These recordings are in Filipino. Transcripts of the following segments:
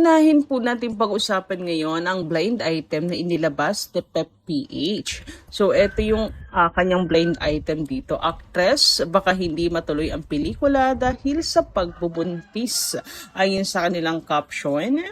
Unahin po natin pag-usapan ngayon ang blind item na inilabas ni Pep PH. So, ito yung kanyang blind item dito. Actress, baka hindi matuloy ang pelikula dahil sa pagbubuntis. Ayon sa kanilang caption,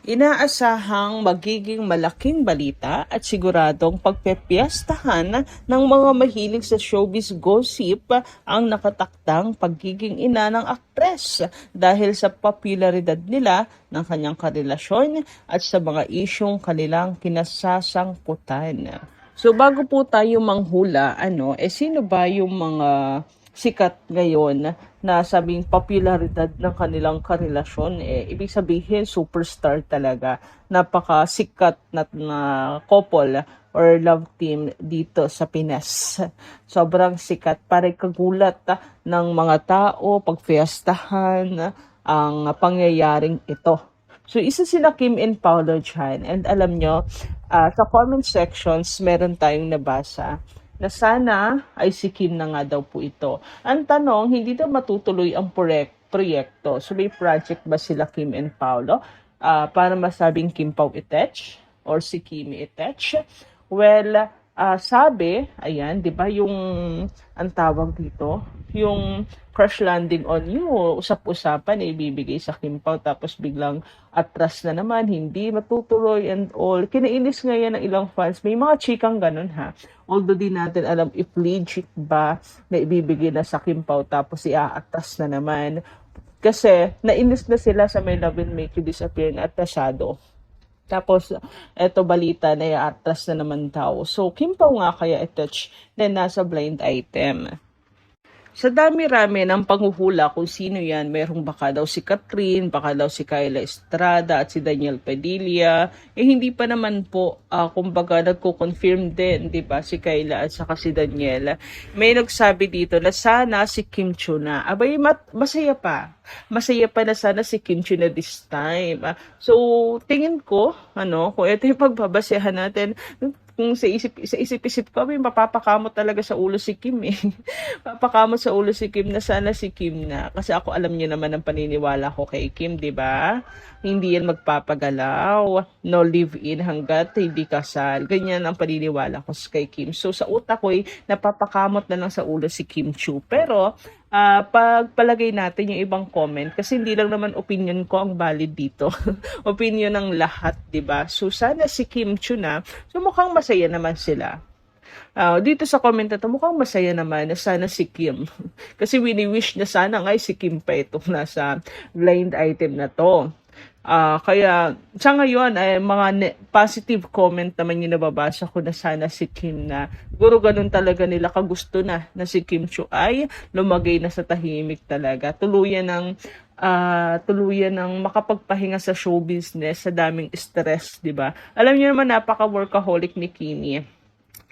inaasahang magiging malaking balita at siguradong pagpepiestahan ng mga mahilig sa showbiz gossip ang nakatakdang pagiging ina ng aktres dahil sa popularidad nila ng kanyang karelasyon at sa mga isyong kanilang kinasasangkutan. So bago po tayo manghula, sino ba yung mga sikat ngayon na sabing popularidad ng kanilang karelasyon, ibig sabihin superstar talaga. Napakasikat na couple or love team dito sa Pinas. Sobrang sikat, pare kagulat ng mga tao pagfiestahan ang pangyayaring ito. So, isa sila Kim and Paolo Chan. And alam nyo, sa comment sections, meron tayong nabasa na sana ay si Kim na nga daw po ito. Ang tanong, hindi daw matutuloy ang proyekto. So may project ba sila Kim and Paolo para masabing Kim Pao Itech or si Kim Itech? Well, sabi, ayan, di ba yung ang tawag dito, yung crush landing on you, usap-usapan ibibigay sa Kim Pao tapos biglang atras na naman, hindi matutuloy and all. Kinainis ngayon ng ilang fans. May mga chikang ganun ha. Although di natin alam if legit ba na ibibigay na sa Kim Pao tapos iaatras na naman. Kasi nainis na sila sa may Love and Make You Disappear na atrasado. Tapos, eto balita na iaatras na naman daw. So, Kim Pao nga kaya i-touch na nasa blind item. Sa dami-rami ng panghuhula kung sino yan, merong baka daw si Catherine, baka daw si Kyla Estrada at si Daniel Padilla. Hindi pa naman po, kumbaga nagko-confirm din, di ba, si Kyla at saka si Daniel. May nagsabi dito na sana si Kim Chiu na. Abay, masaya pa. Masaya pa na sana si Kim Chiu na this time. So, tingin ko, kung ito yung pagbabasehan natin, kung sa isip ko, may mapapakamot talaga sa ulo si Kim eh. Papakamot sa ulo si Kim na sana si Kim na. Kasi ako alam niyo naman ang paniniwala ko kay Kim, di ba? Hindi yan magpapagalaw. No live-in hanggat hindi kasal. Ganyan ang paniniwala ko kay Kim. So sa utak ko, napapakamot na lang sa ulo si Kim Chiu. Pero, pagpalagay natin yung ibang comment kasi hindi lang naman opinion ko ang valid dito. Opinion ng lahat, 'di ba? So sana si Kim Chiu na. So mukhang masaya naman sila. Dito sa comment na to, mukhang masaya naman na sana si Kim. Kasi wini-wish na sana nga si Kim pa itong nasa blind item na to. Kaya sa ngayon ay mga positive comment naman yung nababasa ko na sana si Kim na siguro ganun talaga nila kagusto na si Kim Chiu ay lumagay na sa tahimik talaga. Tuluyan ng makapagpahinga sa show business sa daming stress, 'di ba? Alam niyo naman napaka-workaholic ni Kimi.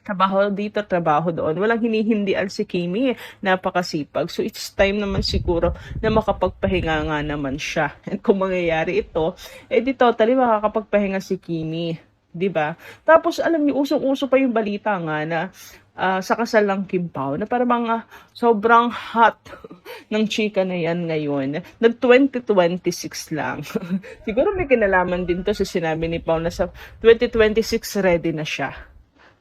Trabaho dito, trabaho doon. Walang hinihindian si Kimi. Napakasipag. So, it's time naman siguro na makapagpahinga nga naman siya. And kung mangyayari ito, di totally makakapagpahinga si Kimi. Diba? Tapos, alam niyo, usong-uso pa yung balita nga na sa kasal ng Kim Pao na parang sobrang hot ng chika na yan ngayon. Nag-2026 lang. Siguro may kinalaman din to sa sinabi ni Pao na sa 2026 ready na siya.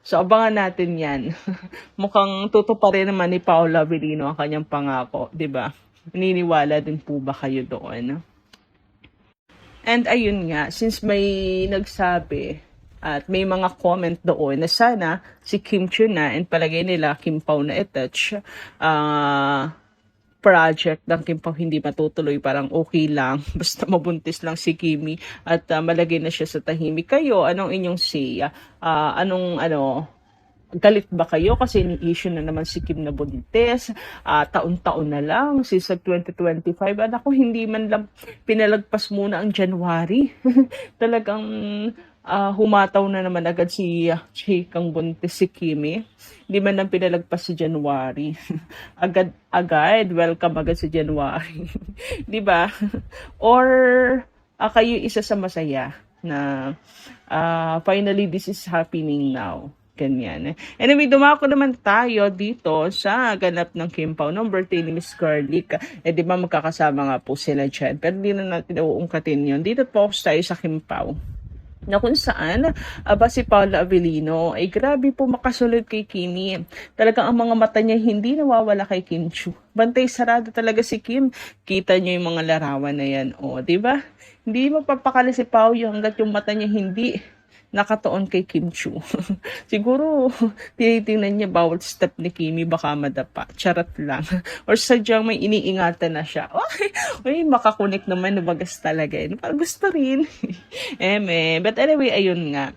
So, abangan natin yan. Mukhang tutuparin naman ni Paula Avellino ang kanyang pangako, di ba? Naniniwala din po ba kayo doon? And ayun nga, since may nagsabi at may mga comment doon na sana si Kim Chiu na and palagay nila Kim Pao na i-touch, project ng Kim Pao hindi matutuloy, parang okay lang basta mabuntis lang si Kimi at malagay na siya sa tahimik. Kayo, anong inyong say? Galit ba kayo kasi ni-issue na naman si Kim na buntis? Taon-taon na lang, since 2025. Anak ko, hindi man lang pinalagpas muna ang January. Talagang humataw na naman agad si Chikang buntis si Kimi. Hindi man lang pinalagpas si January. Agad, welcome agad si January. Di ba? Or kayo isa sa masaya na finally this is happening now. Ganyan. Anyway, dumako naman tayo dito sa ganap ng Kim Pao ng birthday ni Miss Garlic. Di ba magkakasama nga po sila dyan? Pero di na natin uungkatin yun. Dito focus tayo sa Kim Pao na kung saan si Paula Avellino ay grabe po makasunod kay Kimi. Talagang ang mga mata niya hindi nawawala kay Kim Chiu. Bantay sarado talaga si Kim. Kita niyo yung mga larawan na yan. O, di ba? Hindi mapapakali si Pao hanggat yung mata niya hindi nakatuon kay Kim Chiu. Siguro, tinitingnan niya bawat step ni Kimi baka madapa. Charot lang. Or sadyang may iniingatan na siya. Uy, makakunik naman, nabagas talaga. Parang gusto rin. But anyway, ayun nga.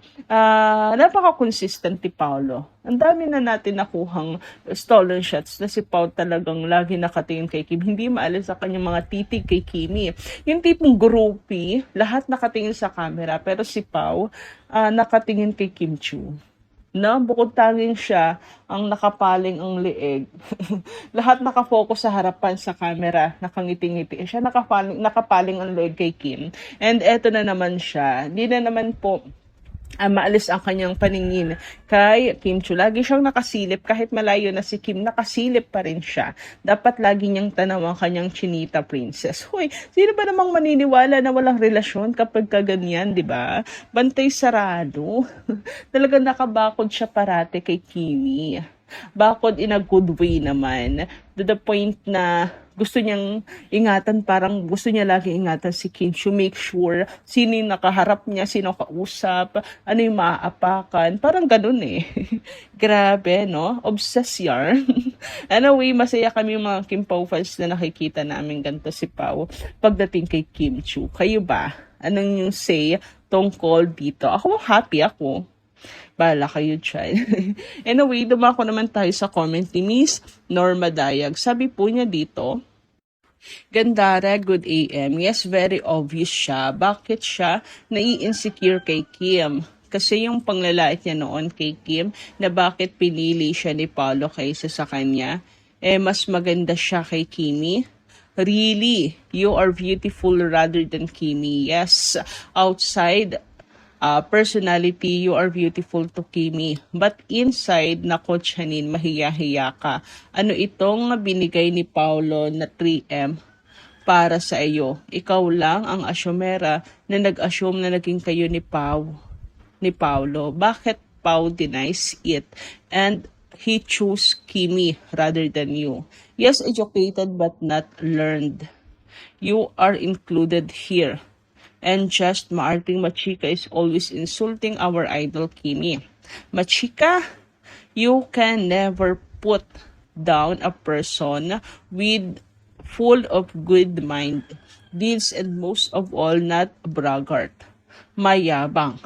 Napaka-consistent ni Paolo. Ang dami na natin nakuhang stolen shots na si Pao talagang lagi nakatingin kay Kim. Hindi maalis sa kanyang mga titig kay Kimi. Yung tipong groupie, lahat nakatingin sa camera. Pero si Pao, nakatingin kay Kim Chiu. No, bukod tanging siya ang nakapaling ang leeg. Lahat nakafocus sa harapan sa camera, nakangiti-ngiti. Siya nakapaling ang leeg kay Kim. And eto na naman siya. Hindi na naman po maalis ang kanyang paningin kay Kim Chiu. Lagi siyang nakasilip, kahit malayo na si Kim, nakasilip pa rin siya. Dapat lagi niyang tanaw ang kanyang chinita princess. Hoy, sino ba namang maniniwala na walang relasyon kapag kaganyan, di ba? Bantay sarado. Talagang nakabakod siya parate kay Kimi. Bakod in a good way naman. To the point na gusto niyang ingatan, parang gusto niya lagi ingatan si Kim Chiu. Make sure sino yung nakaharap niya, sino kausap, ano yung maaapakan. Parang ganun eh. Grabe, no? Obsessed yarn. Anyway, masaya kami yung mga Kim Pao fans na nakikita namin ganito si Pao pagdating kay Kim Chiu. Kayo ba? Anong yung say tungkol dito? Ako happy ako. Bala kayo dyan. Anyway, dumako naman tayo sa comment ni Miss Norma Dayag. Sabi po niya dito, Gandara, good AM. Yes, very obvious siya. Bakit siya nai-insecure kay Kim? Kasi yung panglalait niya noon kay Kim na bakit pinili siya ni Paolo kaysa sa kanya, mas maganda siya kay Kimi. Really, you are beautiful rather than Kimi. Yes, outside personality, you are beautiful to Kimi. But inside, nako Chanin, mahiya-hiya ka. Ano itong binigay ni Paolo na 3M para sa iyo? Ikaw lang ang asyomera na nag-assume na naging kayo ni Paolo. Bakit Pao denies it? And he chose Kimi rather than you. Yes, educated but not learned. You are included here. And just maarting machika is always insulting our idol Kimi. Machika, you can never put down a person with full of good mind, deeds, and most of all, not braggart. Mayabang.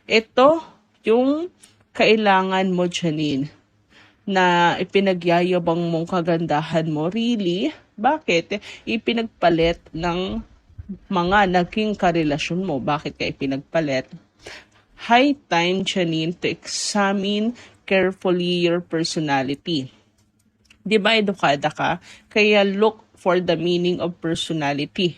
Ito yung kailangan mo, Janine, na ipinagyayabang mong kagandahan mo. Really? Bakit? Ipinagpalit ng mga naging karelasyon mo. Bakit ka ipinagpalit? High time, Janine, to examine carefully your personality. Di ba edukada ka? Kaya look for the meaning of personality.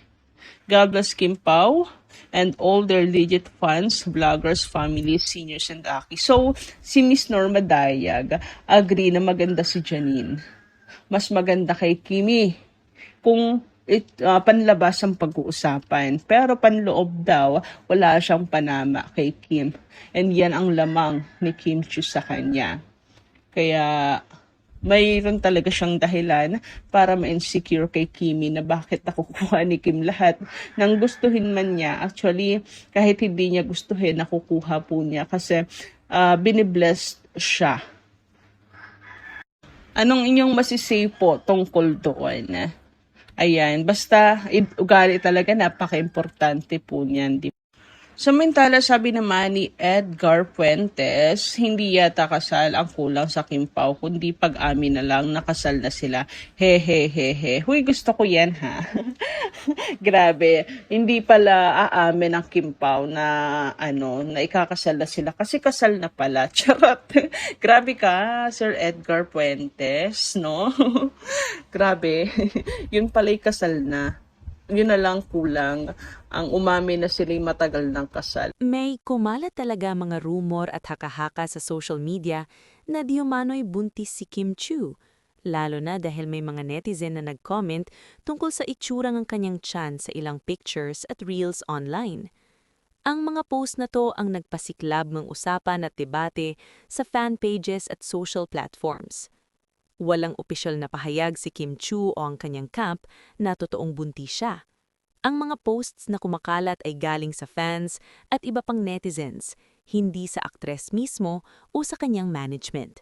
God bless Kim Pao and all their legit fans, vloggers, families, seniors, and Aki. So, si Miss Norma Dayag, agree na maganda si Janine. Mas maganda kay Kimi. Kung panlabas ang pag-uusapan. Pero panloob daw, wala siyang panama kay Kim. And yan ang lamang ni Kim Chiu sa kanya. Kaya mayroon talaga siyang dahilan para ma-insecure kay Kimi na bakit nakukuha ni Kim lahat ng gustuhin man niya. Actually, kahit hindi niya gustuhin, nakukuha po niya kasi biniblessed siya. Anong inyong masisay po tungkol doon? Ayan, basta ugali talaga, napaka-importante po niyan. Samantala, sabi naman ni Edgar Puentes, hindi yata kasal ang kulang sa Kim Pao, kundi pag-amin na lang, nakasal na sila. He. Huy, gusto ko yan ha. Grabe, hindi pala aamin ang Kim Pao na na ikakasal na sila kasi kasal na pala. Charot. Grabe ka, Sir Edgar Puentes, no? Grabe. Yun pala'y kasal na. Yun na lang kulang, ang umamin na sila'y matagal ng kasal. May kumalat talaga mga rumor at haka-haka sa social media na di umano'y buntis si Kim Chiu, lalo na dahil may mga netizen na nag-comment tungkol sa itsura ng kanyang tiyan sa ilang pictures at reels online. Ang mga post na to ang nagpasiklab ng usapan at debate sa fan pages at social platforms. Walang opisyal na pahayag si Kim Chiu o ang kanyang camp na totoong buntis siya. Ang mga posts na kumakalat ay galing sa fans at iba pang netizens, hindi sa aktres mismo o sa kanyang management.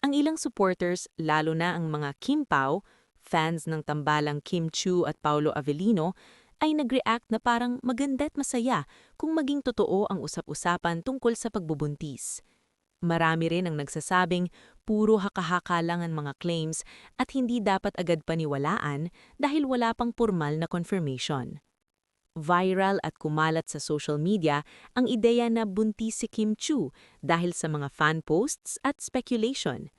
Ang ilang supporters, lalo na ang mga Kim Pao, fans ng tambalang Kim Chiu at Paolo Avellino, ay nag-react na parang maganda at masaya kung maging totoo ang usap-usapan tungkol sa pagbubuntis. Marami rin ang nagsasabing puro haka-haka lang ang mga claims at hindi dapat agad paniwalaan dahil wala pang formal na confirmation. Viral at kumalat sa social media ang ideya na buntis si Kim Chiu dahil sa mga fan posts at speculation.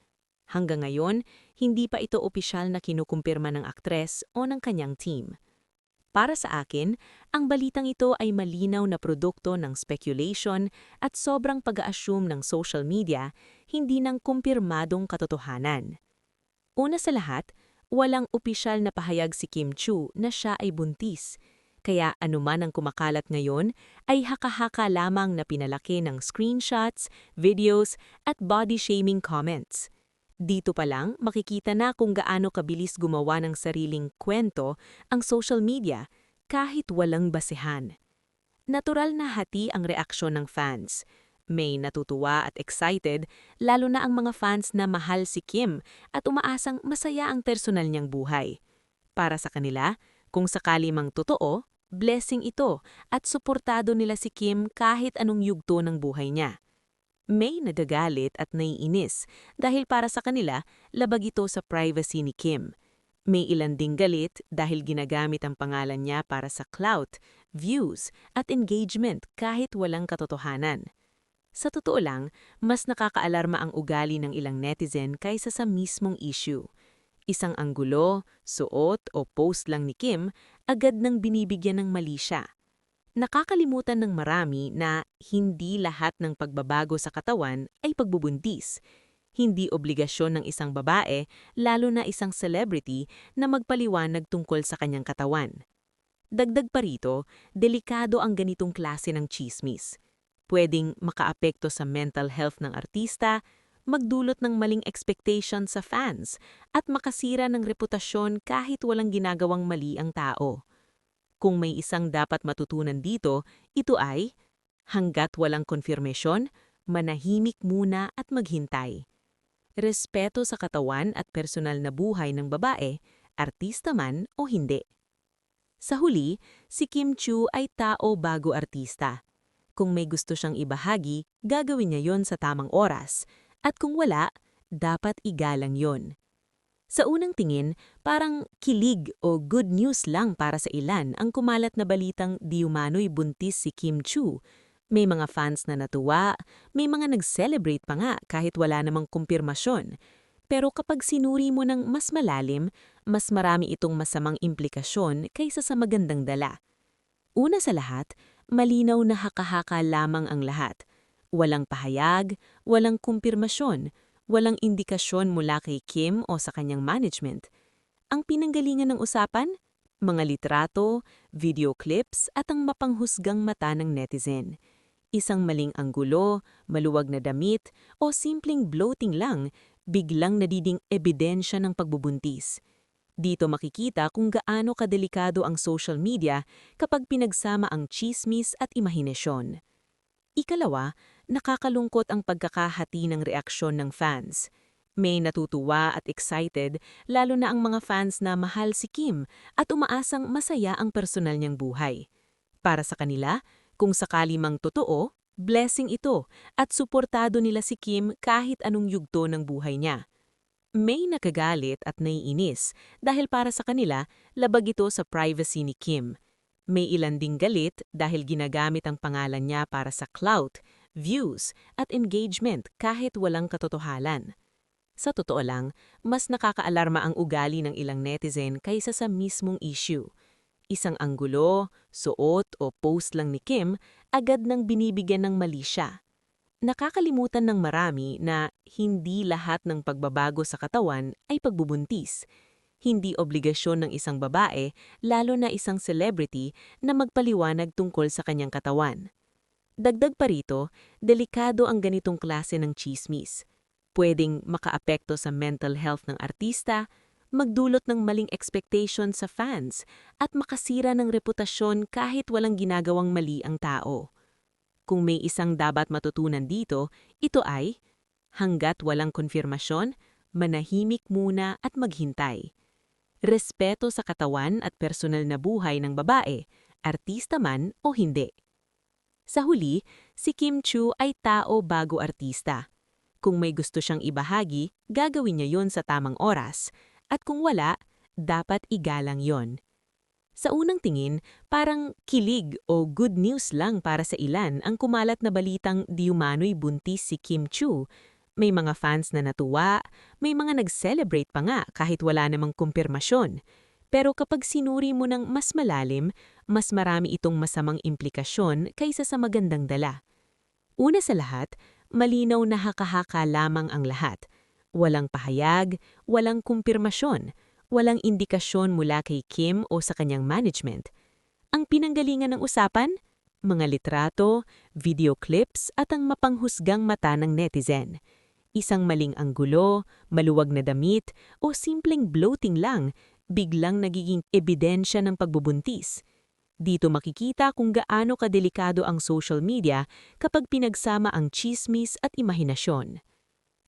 Hanggang ngayon, hindi pa ito opisyal na kinukumpirma ng aktres o ng kanyang team. Para sa akin, ang balitang ito ay malinaw na produkto ng speculation at sobrang pag-a-assume ng social media, hindi ng kumpirmadong katotohanan. Una sa lahat, walang opisyal na pahayag si Kim Chiu na siya ay buntis, kaya anuman ang kumakalat ngayon ay haka-haka lamang na pinalaki ng screenshots, videos at body-shaming comments. Dito pa lang makikita na kung gaano kabilis gumawa ng sariling kwento ang social media kahit walang basehan. Natural na hati ang reaksyon ng fans. May natutuwa at excited, lalo na ang mga fans na mahal si Kim at umaasang masaya ang personal niyang buhay. Para sa kanila, kung sakali mang totoo, blessing ito at suportado nila si Kim kahit anong yugto ng buhay niya. May nagagalit at naiinis dahil para sa kanila, labag ito sa privacy ni Kim. May ilan ding galit dahil ginagamit ang pangalan niya para sa clout, views, at engagement kahit walang katotohanan. Sa totoo lang, mas nakakaalarma ang ugali ng ilang netizen kaysa sa mismong issue. Isang anggulo, suot o post lang ni Kim, agad nang binibigyan ng mali siya. Nakakalimutan ng marami na hindi lahat ng pagbabago sa katawan ay pagbubuntis. Hindi obligasyon ng isang babae, lalo na isang celebrity, na magpaliwanag tungkol sa kanyang katawan. Dagdag pa rito, delikado ang ganitong klase ng tsismis. Pwedeng makaapekto sa mental health ng artista, magdulot ng maling expectation sa fans, at makasira ng reputasyon kahit walang ginagawang mali ang tao. Kung may isang dapat matutunan dito, ito ay, hanggat walang konfirmasyon, manahimik muna at maghintay. Respeto sa katawan at personal na buhay ng babae, artista man o hindi. Sa huli, si Kim Chiu ay tao bago artista. Kung may gusto siyang ibahagi, gagawin niya yon sa tamang oras. At kung wala, dapat igalang yon. Sa unang tingin, parang kilig o good news lang para sa ilan ang kumalat na balitang di umano'y buntis si Kim Chiu. May mga fans na natuwa, may mga nag-celebrate pa nga kahit wala namang kumpirmasyon. Pero kapag sinuri mo ng mas malalim, mas marami itong masamang implikasyon kaysa sa magandang dala. Una sa lahat, malinaw na haka-haka lamang ang lahat. Walang pahayag, walang kumpirmasyon, walang indikasyon mula kay Kim o sa kanyang management. Ang pinanggalingan ng usapan? Mga litrato, video clips at ang mapanghusgang mata ng netizen. Isang maling anggulo, maluwag na damit o simpleng bloating lang, biglang nadiding ebidensya ng pagbubuntis. Dito makikita kung gaano kadelikado ang social media kapag pinagsama ang tsismis at imahinasyon. Ikalawa, nakakalungkot ang pagkakahati ng reaksyon ng fans. May natutuwa at excited, lalo na ang mga fans na mahal si Kim at umaasang masaya ang personal niyang buhay. Para sa kanila, kung sakali mang totoo, blessing ito at suportado nila si Kim kahit anong yugto ng buhay niya. May nakagalit at naiinis dahil para sa kanila, labag ito sa privacy ni Kim. May ilan ding galit dahil ginagamit ang pangalan niya para sa clout, views, at engagement kahit walang katotohanan. Sa totoo lang, mas nakakaalarma ang ugali ng ilang netizen kaysa sa mismong issue. Isang anggulo, suot o post lang ni Kim, agad nang binibigyan ng mali siya. Nakakalimutan ng marami na hindi lahat ng pagbabago sa katawan ay pagbubuntis. Hindi obligasyon ng isang babae, lalo na isang celebrity, na magpaliwanag tungkol sa kanyang katawan. Dagdag pa rito, delikado ang ganitong klase ng tsismis. Pwedeng makaapekto sa mental health ng artista, magdulot ng maling expectation sa fans, at makasira ng reputasyon kahit walang ginagawang mali ang tao. Kung may isang dapat matutunan dito, ito ay, hanggat walang konfirmasyon, manahimik muna at maghintay. Respeto sa katawan at personal na buhay ng babae, artista man o hindi. Sa huli, si Kim Chiu ay tao bago artista. Kung may gusto siyang ibahagi, gagawin niya yon sa tamang oras. At kung wala, dapat igalang yon. Sa unang tingin, parang kilig o good news lang para sa ilan ang kumalat na balitang di umano'y buntis si Kim Chiu. May mga fans na natuwa, may mga nag-celebrate pa nga kahit wala namang kumpirmasyon. Pero kapag sinuri mo ng mas malalim, mas marami itong masamang implikasyon kaysa sa magandang dala. Una sa lahat, malinaw na haka-haka lamang ang lahat. Walang pahayag, walang kumpirmasyon, walang indikasyon mula kay Kim o sa kanyang management. Ang pinanggalingan ng usapan? Mga litrato, video clips at ang mapanghusgang mata ng netizen. Isang maling anggulo, maluwag na damit o simpleng bloating lang, biglang nagiging ebidensya ng pagbubuntis. Dito makikita kung gaano kadelikado ang social media kapag pinagsama ang tsismis at imahinasyon.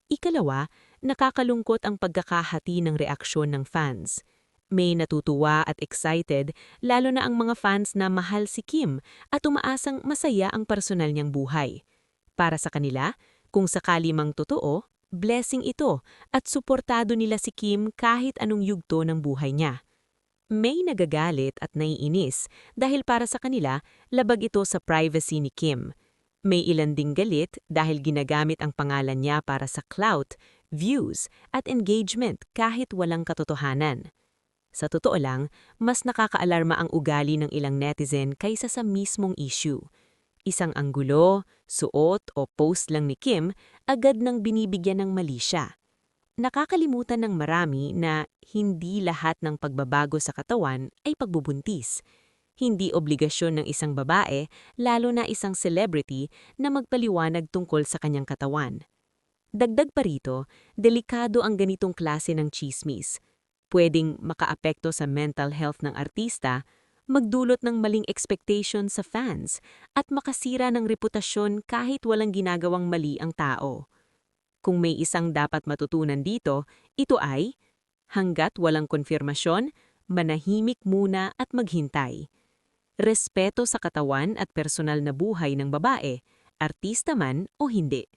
Ikalawa, nakakalungkot ang pagkakahati ng reaksyon ng fans. May natutuwa at excited, lalo na ang mga fans na mahal si Kim at umaasang masaya ang personal niyang buhay. Para sa kanila, kung sakali mang totoo, blessing ito at suportado nila si Kim kahit anong yugto ng buhay niya. May nagagalit at naiinis dahil para sa kanila, labag ito sa privacy ni Kim. May ilan ding galit dahil ginagamit ang pangalan niya para sa clout, views at engagement kahit walang katotohanan. Sa totoo lang, mas nakakaalarma ang ugali ng ilang netizen kaysa sa mismong issue. Isang anggulo, suot o post lang ni Kim, agad nang binibigyan ng mali siya. Nakakalimutan ng marami na hindi lahat ng pagbabago sa katawan ay pagbubuntis. Hindi obligasyon ng isang babae, lalo na isang celebrity, na magpaliwanag tungkol sa kanyang katawan. Dagdag pa rito, delikado ang ganitong klase ng tsismis. Pwedeng makaapekto sa mental health ng artista, magdulot ng maling expectation sa fans, at makasira ng reputasyon kahit walang ginagawang mali ang tao. Kung may isang dapat matutunan dito, ito ay, hanggat walang konfirmasyon, manahimik muna at maghintay. Respeto sa katawan at personal na buhay ng babae, artista man o hindi.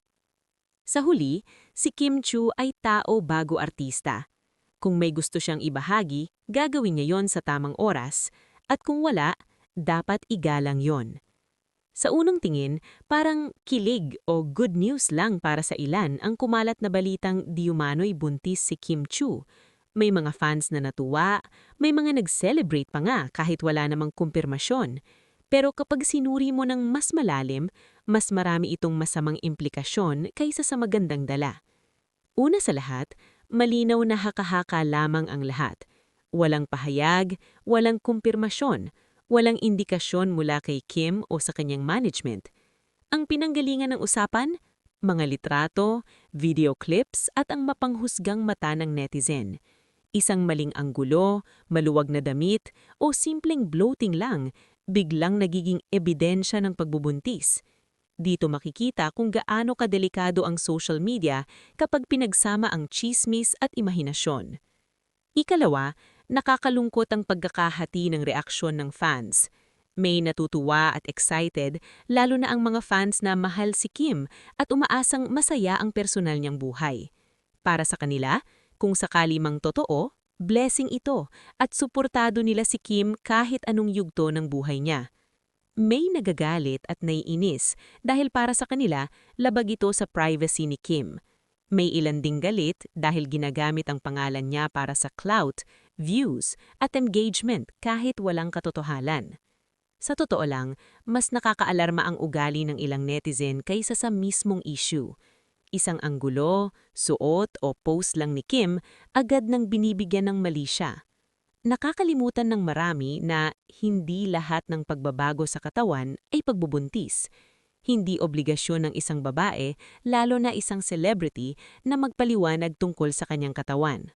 Sa huli, si Kim Chiu ay tao bago artista. Kung may gusto siyang ibahagi, gagawin niya yon sa tamang oras, at kung wala, dapat igalang yon. Sa unang tingin, parang kilig o good news lang para sa ilan ang kumalat na balitang di umano'y buntis si Kim Chiu. May mga fans na natuwa, may mga nag-celebrate pa nga kahit wala namang kumpirmasyon. Pero kapag sinuri mo ng mas malalim, mas marami itong masamang implikasyon kaysa sa magandang dala. Una sa lahat, malinaw na haka-haka lamang ang lahat. Walang pahayag, walang kumpirmasyon, walang indikasyon mula kay Kim o sa kanyang management. Ang pinanggalingan ng usapan? Mga litrato, video clips at ang mapanghusgang mata ng netizen. Isang maling anggulo, maluwag na damit o simpleng bloating lang, biglang nagiging ebidensya ng pagbubuntis. Dito makikita kung gaano kadelikado ang social media kapag pinagsama ang tsismis at imahinasyon. Ikalawa, nakakalungkot ang pagkakahati ng reaksyon ng fans. May natutuwa at excited, lalo na ang mga fans na mahal si Kim at umaasang masaya ang personal niyang buhay. Para sa kanila, kung sakali mang totoo, blessing ito at suportado nila si Kim kahit anong yugto ng buhay niya. May nagagalit at naiinis dahil para sa kanila, labag ito sa privacy ni Kim. May ilan ding galit dahil ginagamit ang pangalan niya para sa clout, views, at engagement kahit walang katotohanan. Sa totoo lang, mas nakakaalarma ang ugali ng ilang netizen kaysa sa mismong issue. Isang anggulo, suot o post lang ni Kim, agad nang binibigyan ng mali siya. Nakakalimutan ng marami na hindi lahat ng pagbabago sa katawan ay pagbubuntis. Hindi obligasyon ng isang babae, lalo na isang celebrity, na magpaliwanag tungkol sa kanyang katawan.